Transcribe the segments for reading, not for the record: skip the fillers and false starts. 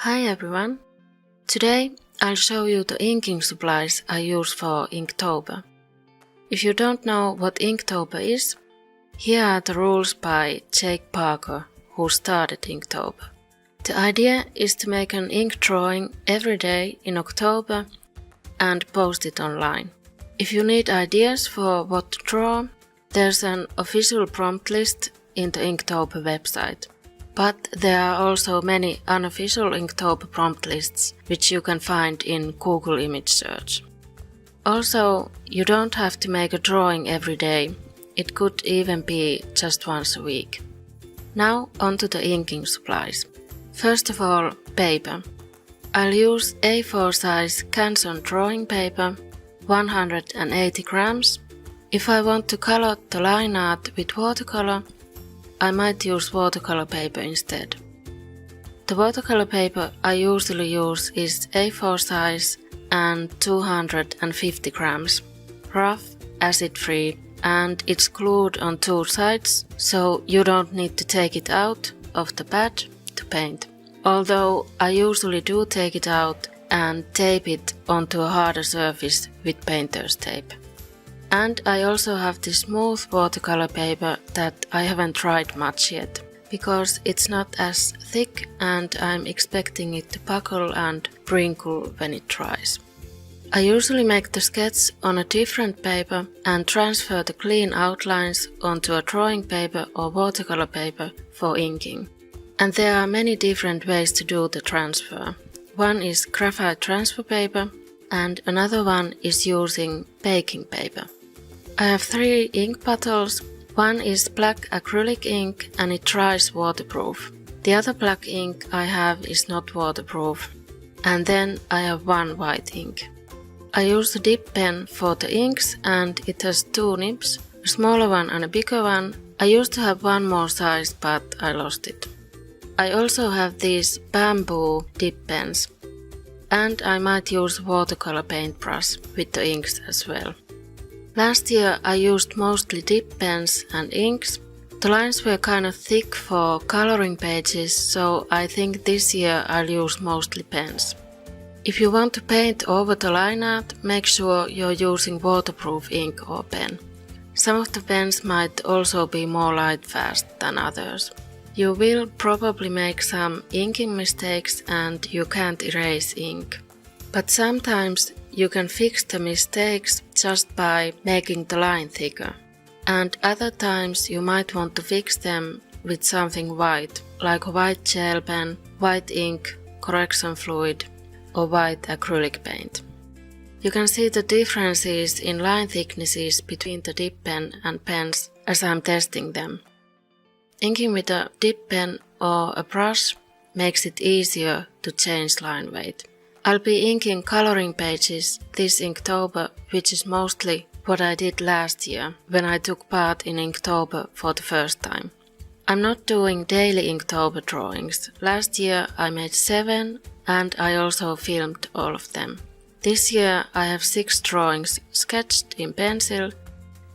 Hi everyone! Today I'll show you the inking supplies I use for Inktober. If you don't know what Inktober is, here are the rules by Jake Parker, who started Inktober. The idea is to make an ink drawing every day in October and post it online. If you need ideas for what to draw, there's an official prompt list in the Inktober website. But there are also many unofficial Inktober prompt lists, which you can find in Google image search. Also, you don't have to make a drawing every day. It could even be just once a week. Now onto the inking supplies. First of all, paper. I'll use A4 size Canson drawing paper, 180 grams. If I want to color the line art with watercolor, I might use watercolor paper instead. The watercolor paper I usually use is A4 size and 250 grams, rough, acid-free, and it's glued on two sides, so you don't need to take it out of the pad to paint. Although I usually do take it out and tape it onto a harder surface with painter's tape. And I also have this smooth watercolor paper that I haven't tried much yet, because it's not as thick and I'm expecting it to buckle and wrinkle when it dries. I usually make the sketch on a different paper and transfer the clean outlines onto a drawing paper or watercolor paper for inking. And there are many different ways to do the transfer. One is graphite transfer paper and another one is using baking paper. I have 3 ink bottles. One is black acrylic ink and it dries waterproof. The other black ink I have is not waterproof. And then I have 1 white ink. I use the dip pen for the inks and it has 2 nibs, a smaller one and a bigger one. I used to have one more size but I lost it. I also have these bamboo dip pens. And I might use watercolor paintbrush with the inks as well. Last year I used mostly dip pens and inks. The lines were kind of thick for coloring pages, so I think this year I'll use mostly pens. If you want to paint over the line art, make sure you're using waterproof ink or pen. Some of the pens might also be more light fast than others. You will probably make some inking mistakes and you can't erase ink. But sometimes you can fix the mistakes just by making the line thicker. And other times you might want to fix them with something white, like a white gel pen, white ink, correction fluid, or white acrylic paint. You can see the differences in line thicknesses between the dip pen and pens as I'm testing them. Inking with a dip pen or a brush makes it easier to change line weight. I'll be inking coloring pages this Inktober, which is mostly what I did last year when I took part in Inktober for the first time. I'm not doing daily Inktober drawings. Last year I made 7 and I also filmed all of them. This year I have 6 drawings sketched in pencil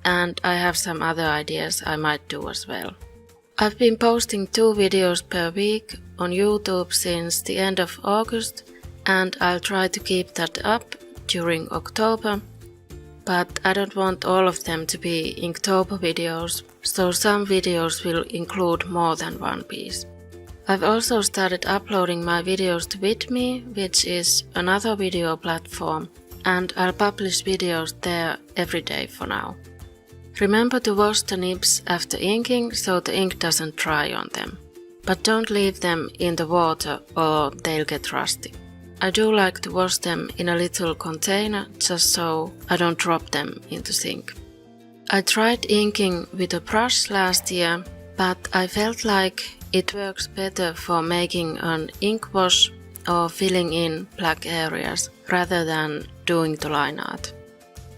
and I have some other ideas I might do as well. I've been posting 2 videos per week on YouTube since the end of August. And I'll try to keep that up during October, but I don't want all of them to be Inktober videos, so some videos will include more than one piece. I've also started uploading my videos to Vidme, which is another video platform, and I'll publish videos there every day for now. Remember to wash the nibs after inking so the ink doesn't dry on them, but don't leave them in the water or they'll get rusty. I do like to wash them in a little container just so I don't drop them in the sink. I tried inking with a brush last year, but I felt like it works better for making an ink wash or filling in black areas rather than doing the line art.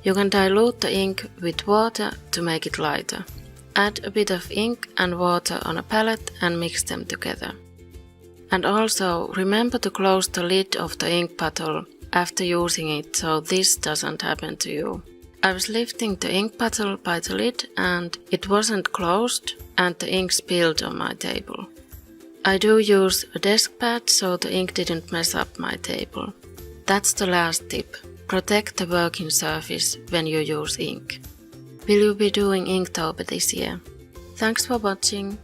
You can dilute the ink with water to make it lighter. Add a bit of ink and water on a palette and mix them together. And also remember to close the lid of the ink bottle after using it so this doesn't happen to you. I was lifting the ink bottle by the lid and it wasn't closed and the ink spilled on my table. I do use a desk pad so the ink didn't mess up my table. That's the last tip. Protect the working surface when you use ink. Will you be doing Inktober this year? Thanks for watching.